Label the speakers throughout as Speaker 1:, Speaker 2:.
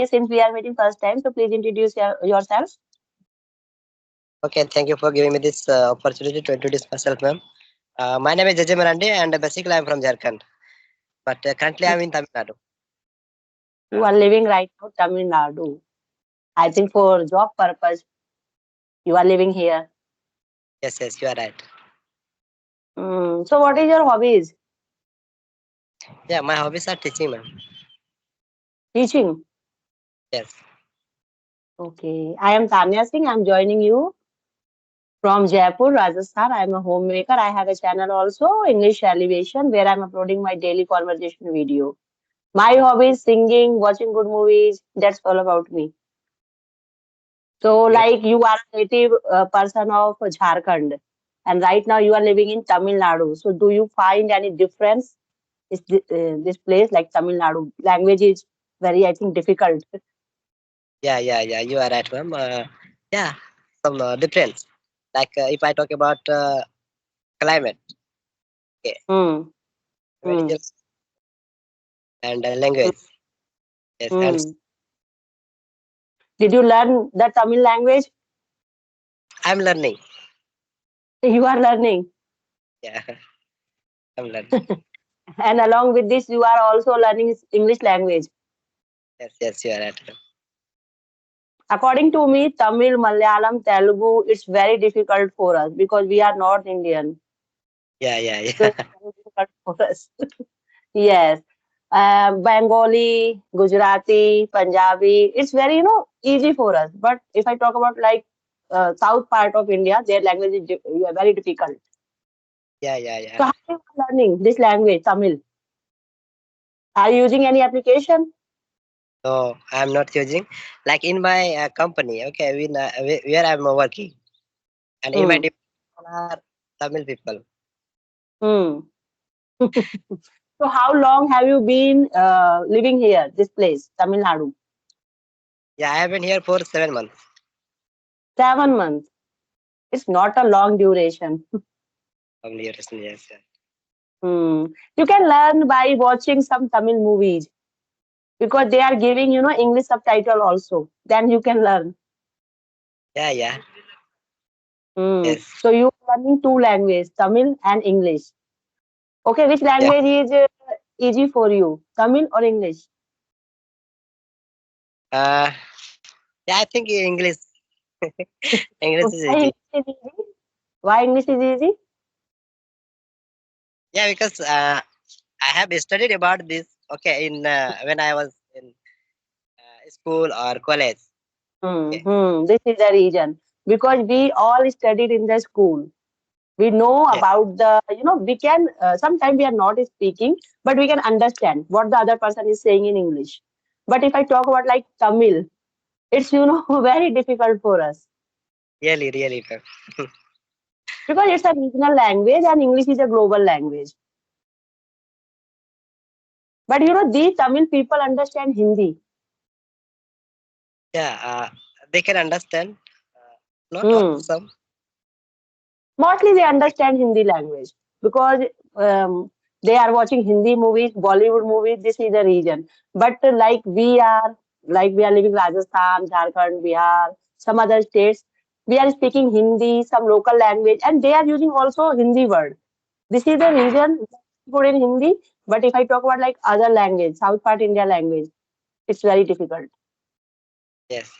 Speaker 1: Since we are meeting first time, so please introduce yourself.
Speaker 2: Okay, thank you for giving me this opportunity to introduce myself, ma'am. My name is Jajay Marandi, and basically I'm from Jharkhand, but currently I'm in Tamil Nadu.
Speaker 1: You
Speaker 2: Uh,
Speaker 1: are living right now Tamil Nadu. I
Speaker 2: yes,
Speaker 1: think for job purpose you are living here.
Speaker 2: yes, you are right.
Speaker 1: So what is your hobbies?
Speaker 2: Yeah, my hobbies are teaching, ma'am.
Speaker 1: Teaching.
Speaker 2: Yes,
Speaker 1: Okay. I am Tanya Singh. I'm joining you from Jaipur, Rajasthan. I am a homemaker. I have a channel also, English Elevation, where I'm uploading my daily conversation video. My hobby is singing, watching good movies. That's all about me. So,
Speaker 2: great.
Speaker 1: like you are a native person of Jharkhand, and right now you are living in Tamil Nadu. So, do you find any difference? Is this place like Tamil Nadu language is very, I think, difficult.
Speaker 2: Yeah, you are right, ma'am. Yeah, some difference. Like if I talk about climate, okay,
Speaker 1: Hmm. Hmm.
Speaker 2: religion and language, yes, and
Speaker 1: Hmm. Did you learn the Tamil language?
Speaker 2: I'm learning.
Speaker 1: You are learning,
Speaker 2: Yeah, I'm learning.
Speaker 1: and along with this, you are also learning English language.
Speaker 2: Yes, you are right, ma'am.
Speaker 1: According to me, Tamil, Malayalam, Telugu, it's very difficult for us because we are North Indian. So
Speaker 2: Yeah.
Speaker 1: it's very difficult for us. Yes. Bengali, Gujarati, Punjabi, it's very, easy for us. But if I talk about like south part of India, their language is very difficult.
Speaker 2: Yeah.
Speaker 1: So how are you learning this language, Tamil? Are you using any application?
Speaker 2: No, I'm not using. Like in my company, okay, where I'm working, and in my
Speaker 1: Hmm.
Speaker 2: department are Tamil people.
Speaker 1: Hmm. So how long have you been living here, this place, Tamil Nadu?
Speaker 2: Yeah, I have been here for 7 months.
Speaker 1: 7 months. It's not a long duration.
Speaker 2: Only years, yes.
Speaker 1: Hmm. You can learn by watching some Tamil movies because they are giving, English subtitle also. Then you can learn.
Speaker 2: Yeah,
Speaker 1: Hmm.
Speaker 2: yes,
Speaker 1: So you are learning two languages, Tamil and English. Okay, which
Speaker 2: yeah.
Speaker 1: language is easy for you, Tamil or English?
Speaker 2: Uh, yeah, I think English. English is
Speaker 1: Why
Speaker 2: easy.
Speaker 1: English is easy? Why English is easy?
Speaker 2: Yeah, because I have studied about this. Okay, in when I was in school or college. Okay.
Speaker 1: This is the reason because we all studied in the school. We know
Speaker 2: Yeah,
Speaker 1: about the, we can sometimes we are not speaking, but we can understand what the other person is saying in English. But if I talk about like Tamil, it's very difficult for us
Speaker 2: really.
Speaker 1: because it's a regional language and English is a global language. But these Tamil people understand Hindi.
Speaker 2: Yeah, they can understand. Not all,
Speaker 1: Hmm.
Speaker 2: some.
Speaker 1: Mostly they understand Hindi language because they are watching Hindi movies, Bollywood movies. This is the reason. But like we are living Rajasthan, Jharkhand, Bihar, some other states. We are speaking Hindi, some local language, and they are using also Hindi word. This is the reason good in Hindi. But if I talk about like other language, South part India language, it's very difficult.
Speaker 2: Yes.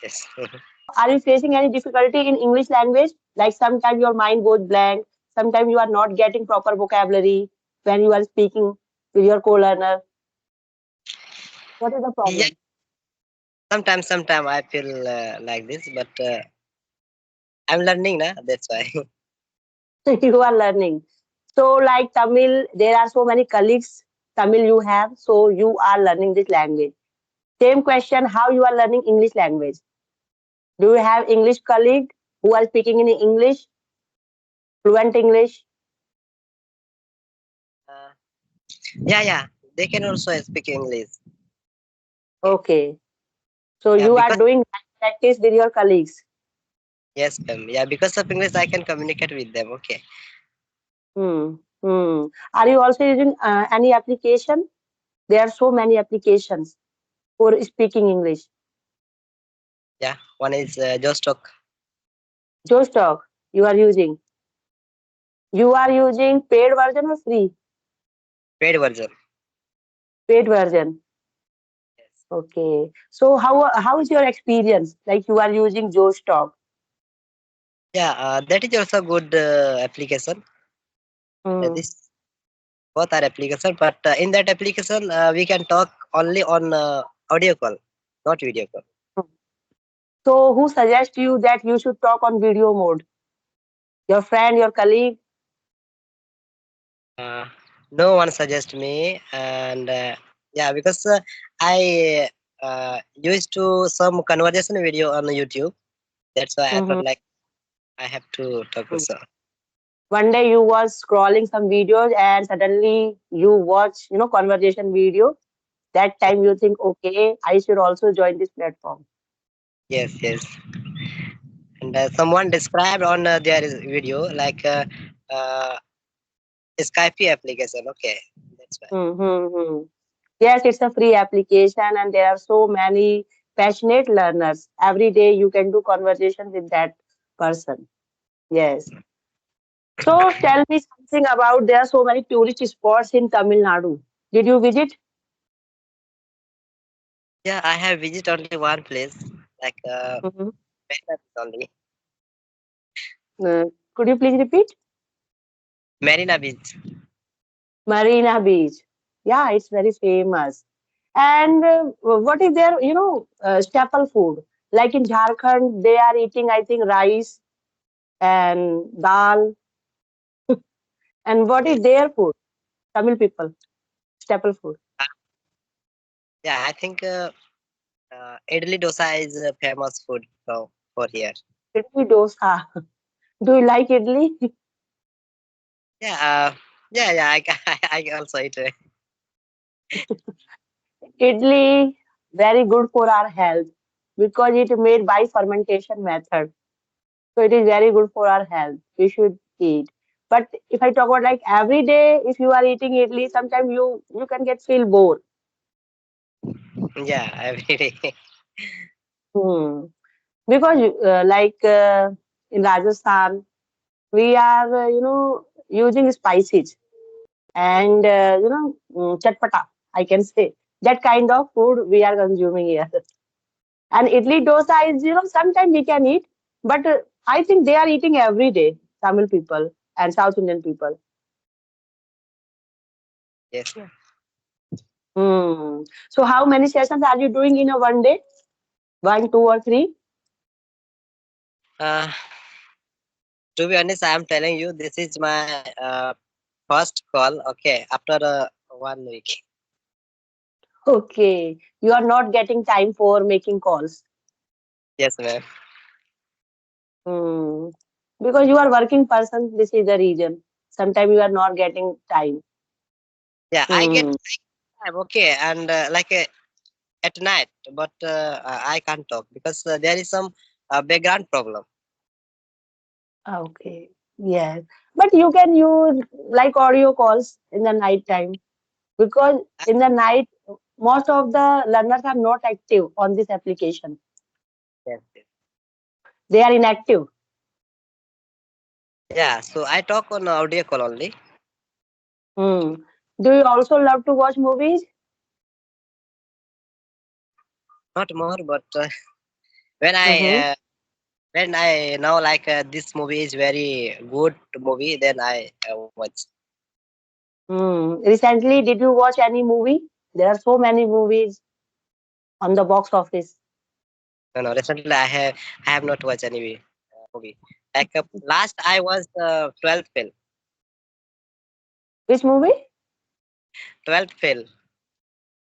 Speaker 1: Are you facing any difficulty in English language? Like sometimes your mind goes blank, sometimes you are not getting proper vocabulary when you are speaking with your co-learner. What is the
Speaker 2: Yeah,
Speaker 1: problem?
Speaker 2: sometimes I feel like this, but I'm learning now. That's why.
Speaker 1: You are learning. So like Tamil, there are so many colleagues Tamil you have, so you are learning this language. Same question, how you are learning English language? Do you have English colleague who are speaking in English, fluent English?
Speaker 2: uh, yeah. They can also speak English. Okay.
Speaker 1: Okay. So
Speaker 2: Yeah,
Speaker 1: you are
Speaker 2: because
Speaker 1: doing practice with your colleagues.
Speaker 2: yes, ma'am. Yeah, because of English, I can communicate with them. Okay.
Speaker 1: Hmm. Hmm. Are you also using any application? There are so many applications for speaking English.
Speaker 2: Yeah, one is Jostock
Speaker 1: Josh Talk you are using. You are using paid version or free?
Speaker 2: paid version.
Speaker 1: Paid version.
Speaker 2: Yes.
Speaker 1: Okay. So how is your experience? Like you are using Josh Talk.
Speaker 2: Yeah, that is also good application.
Speaker 1: Hmm.
Speaker 2: This both are application, but in that application we can talk only on audio call, not video call.
Speaker 1: So who suggests you that you should talk on video mode? Your friend, your colleague?
Speaker 2: Uh, no one suggest me, and yeah, because I used to some conversation video on YouTube. That's why I thought
Speaker 1: Mhm.
Speaker 2: like I have to talk also.
Speaker 1: One day you was scrolling some videos and suddenly you watch, conversation video. That time you think, okay, I should also join this platform.
Speaker 2: Yes, yes. And someone described on their video like uh, Skype application. Okay, that's why.
Speaker 1: Mm-hmm. Yes, it's a free application and there are so many passionate learners. Every day you can do conversation with that person. Yes. So tell me something about there are so many tourist spots in Tamil Nadu. Did you visit?
Speaker 2: Yeah, I have visited only one place, like
Speaker 1: Mhm.
Speaker 2: Marina Beach only.
Speaker 1: Could you please repeat?
Speaker 2: Marina Beach.
Speaker 1: Marina Beach. Yeah, it's very famous. And what is their, staple food? Like in Jharkhand, they are eating, I think, rice and dal. And what is
Speaker 2: Yes.
Speaker 1: their food? Tamil people, staple food.
Speaker 2: Uh, yeah, I think idli dosa is a famous food for here.
Speaker 1: Idli dosa. Do you like idli?
Speaker 2: Yeah, yeah. I also eat.
Speaker 1: Idli, very good for our health because it made by fermentation method. So it is very good for our health. We should eat. But if I talk about like every day, if you are eating idli, sometimes you can get feel bored.
Speaker 2: Yeah, every day.
Speaker 1: Hmm. Because in Rajasthan, we are using spices and chatpata. I can say that kind of food we are consuming here. And idli dosa is sometimes we can eat, but I think they are eating every day. Tamil people and South Indian people.
Speaker 2: Yes, ma'am.
Speaker 1: Hmm. So how many sessions are you doing in a one day? One, two, or three?
Speaker 2: Uh, to be honest, I am telling you, this is my first call. Okay, after 1 week.
Speaker 1: Okay. You are not getting time for making calls.
Speaker 2: Yes, ma'am.
Speaker 1: Hmm. Because you are working person, this is the reason. Sometimes you are not getting time.
Speaker 2: Yeah, I get
Speaker 1: Hmm.
Speaker 2: time. Okay, and at night, but I can't talk because there is some background problem.
Speaker 1: Okay. Yes. But you can use like audio calls in the night time because in the night most of the learners are not active on this application.
Speaker 2: Yes, yes.
Speaker 1: They are inactive.
Speaker 2: Yeah, so I talk on audio call only.
Speaker 1: Hmm. Do you also love to watch movies?
Speaker 2: Not more, but when
Speaker 1: Mm-hmm.
Speaker 2: I know like this movie is very good movie, then I watch.
Speaker 1: Hmm. Recently, did you watch any movie? There are so many movies on the box office.
Speaker 2: No, no. Recently, I have not watched any movie. Like last, I was 12th fail.
Speaker 1: Which movie?
Speaker 2: 12th fail.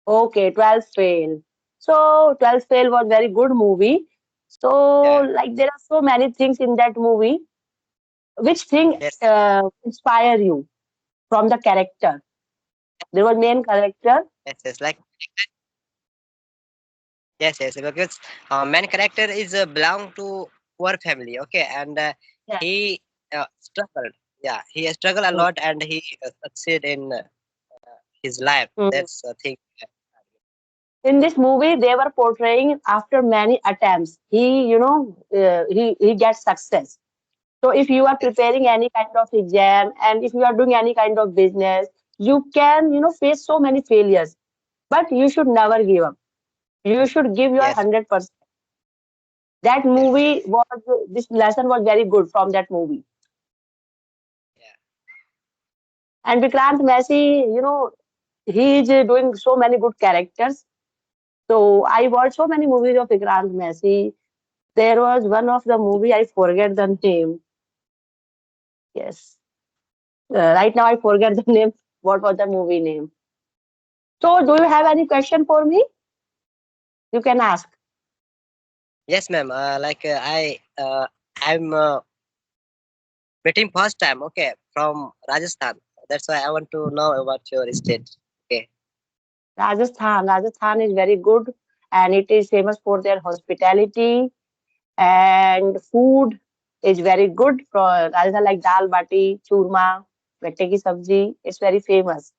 Speaker 1: Okay, 12 Fail. So 12 Fail was very good movie. So
Speaker 2: Yeah.
Speaker 1: like there are so many things in that movie. Which thing
Speaker 2: Yes.
Speaker 1: inspire you from the character? There was main character.
Speaker 2: Yes. Yes. Like yes. Yes. Because main character is belong to poor family. Okay, and
Speaker 1: Yeah.
Speaker 2: he struggled. Yeah, he struggled a
Speaker 1: Mm.
Speaker 2: lot, and he succeed in his life.
Speaker 1: Mm.
Speaker 2: That's a thing.
Speaker 1: In this movie, they were portraying after many attempts, he gets success. So if you are
Speaker 2: Yes.
Speaker 1: preparing any kind of exam and if you are doing any kind of business, you can, face so many failures, but you should never give up. You should give your
Speaker 2: Yes.
Speaker 1: 100%. That
Speaker 2: Yes.
Speaker 1: movie
Speaker 2: Yes.
Speaker 1: was, this lesson was very good from that movie.
Speaker 2: Yeah.
Speaker 1: And Vikrant Messi, he is doing so many good characters. So I watched so many movies of Vikrant Messi. There was one of the movie, I forget the name. Yes. Right now I forget the name. What was the movie name? So do you have any question for me? You can ask.
Speaker 2: Yes, ma'am. I'm meeting first time. Okay, from Rajasthan. That's why I want to know about your state. Okay.
Speaker 1: Rajasthan. Rajasthan is very good and it is famous for their hospitality and food is very good. For Rajasthan, like dal bati, churma, gatte ki sabji, it's very famous.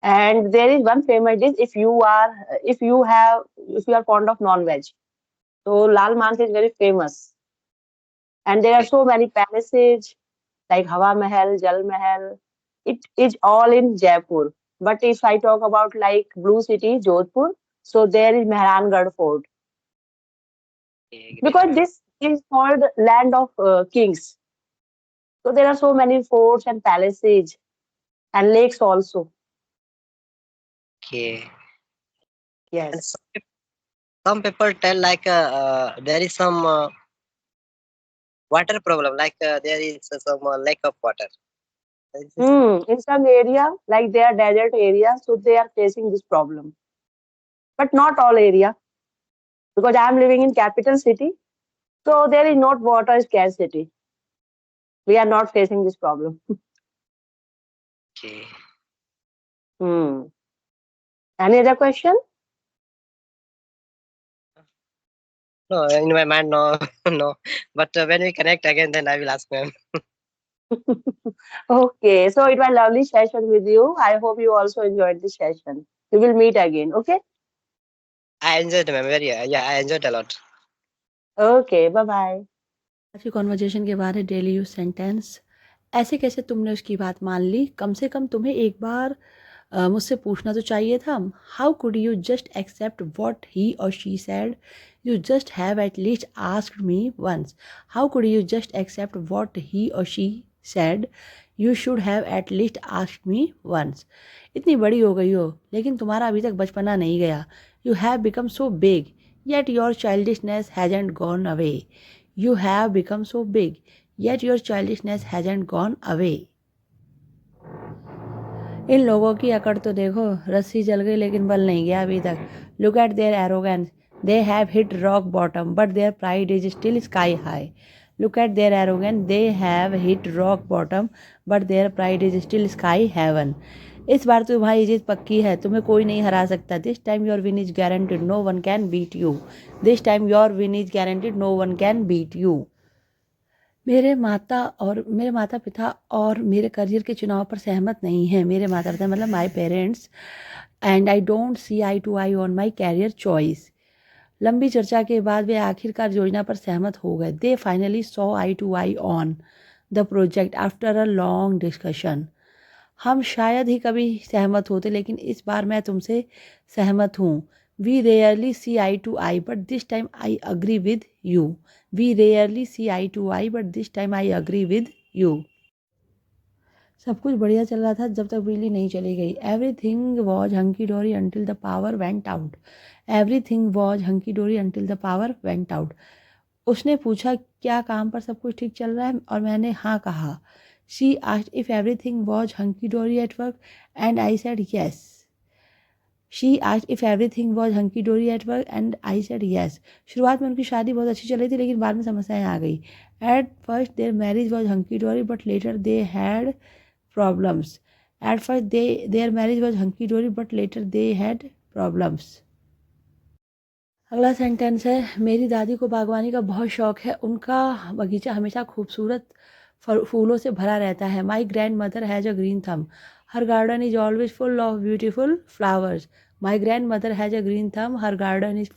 Speaker 1: And there is one famous dish if you are fond of non-veg. So Lal Mans is very famous. And there are
Speaker 2: Okay.
Speaker 1: so many palaces like Hawa Mahal, Jal Mahal. It is all in Jaipur. But if I talk about like Blue City, Jodhpur, so there is Mehrangarh Fort.
Speaker 2: Okay, great,
Speaker 1: Because
Speaker 2: ma'am.
Speaker 1: this is called land of kings. So there are so many forts and palaces and lakes also.
Speaker 2: Okay. And
Speaker 1: Yes.
Speaker 2: some people tell like there is some water problem. Like there is some lack of water. Is this true?
Speaker 1: In some area, like they are desert area, so they are facing this problem. But not all area, because I am living in capital city, so there is not water scarcity. We are not facing this problem.
Speaker 2: Okay.
Speaker 1: Hmm. Any other question?
Speaker 2: No, in my mind, no, no. But when we connect again, then I will ask ma'am.
Speaker 1: Okay, so it was a lovely session with you. I hope you also enjoyed this session. We will meet again. Okay.
Speaker 2: I enjoyed ma'am very. Yeah, I enjoyed a lot.
Speaker 1: Okay. Bye bye.
Speaker 3: आज की conversation के बाद है daily use sentence. ऐसे कैसे तुमने उसकी बात मान ली? कम से कम तुम्हें एक बार मुझसे पूछना तो चाहिए था। How could you just accept what he or she said? You just have at least asked me once. How could you just accept what he or she said? You should have at least asked me once. इतनी बड़ी हो गई हो लेकिन तुम्हारा अभी तक बचपना नहीं गया। You have become so big yet your childishness हैजेंट gone away. You have become so big, yet your childishness hasn't gone away. इन लोगों की अकड़ तो देखो, रस्सी जल गई लेकिन बल नहीं गया अभी तक। Look at their arrogance. They have hit rock bottom, but their pride is still sky high. Look at their arrogance. They have hit rock bottom, but their pride is still sky heaven. इस बार तुम्हारी जीत पक्की है, तुम्हें कोई नहीं हरा सकता। This time your win is guaranteed, no one can beat you. This time your win is guaranteed, no one can beat you. मेरे माता पिता और मेरे करियर के चुनाव पर सहमत नहीं हैं। मेरे माता पिता मतलब my parents, and I don't see eye to eye on my career choice. लंबी चर्चा के बाद वे आखिरकार योजना पर सहमत हो गए। They finally saw eye to eye on the project after a long discussion. हम शायद ही कभी सहमत होते लेकिन इस बार मैं तुमसे सहमत हूँ। We rarely see eye to eye but this time I agree with you. We rarely see eye to eye but this time I agree with you. सब कुछ बढ़िया चल रहा था जब तक बिजली नहीं चली गई। Everything was hunky dory until the power went out. Everything was hunky dory until the power went out. उसने पूछा क्या काम पर सब कुछ ठीक चल रहा है और मैंने हाँ कहा। She asked if everything was hunky-dory at work and I said yes. She asked if everything was hunky-dory at work and I said yes. शुरुआत में उनकी शादी बहुत अच्छी चल रही थी लेकिन बाद में समस्याएं आ गई। At first their marriage was hunky-dory but later they had problems. At first their marriage was hunky-dory but later they had problems. अगला सेंटेंस है, मेरी दादी को बागवानी का बहुत शौक है। उनका बगीचा हमेशा खूबसूरत फूलों से भरा रहता है। My grandmother has a green thumb. Her garden is always full of beautiful flowers. My grandmother has a green thumb, her garden is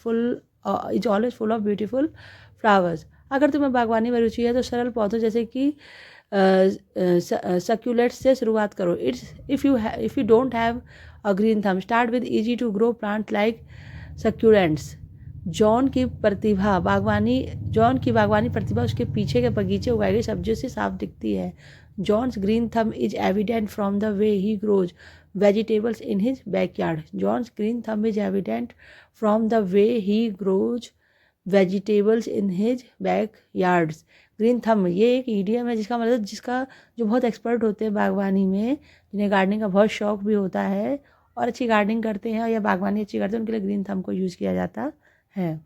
Speaker 3: always full of beautiful flowers. अगर तुम्हें बागवानी में रुचि है तो सरल पौधों जैसे कि सक्यूलेट्स से शुरुआत करो। If you don't have a green thumb, start with easy to grow plant like succulents. John की बागवानी प्रतिभा उसके पीछे के बगीचे उगाई गई सब्जियों से साफ दिखती है। जॉन्स ग्रीन थम is evident from the way he grows vegetables in his backyard. John's green thumb is evident from the way he grows vegetables in his backyards. Green thumb ये एक ईडियम है जिसका मतलब जो बहुत एक्सपर्ट होते हैं बागवानी में, जिन्हें गार्डनिंग का बहुत शौक भी होता है और अच्छी गार्डनिंग करते हैं या बागवानी अच्छी करते हैं, उनके लिए ग्रीन थंब को यूज़ किया जाता है।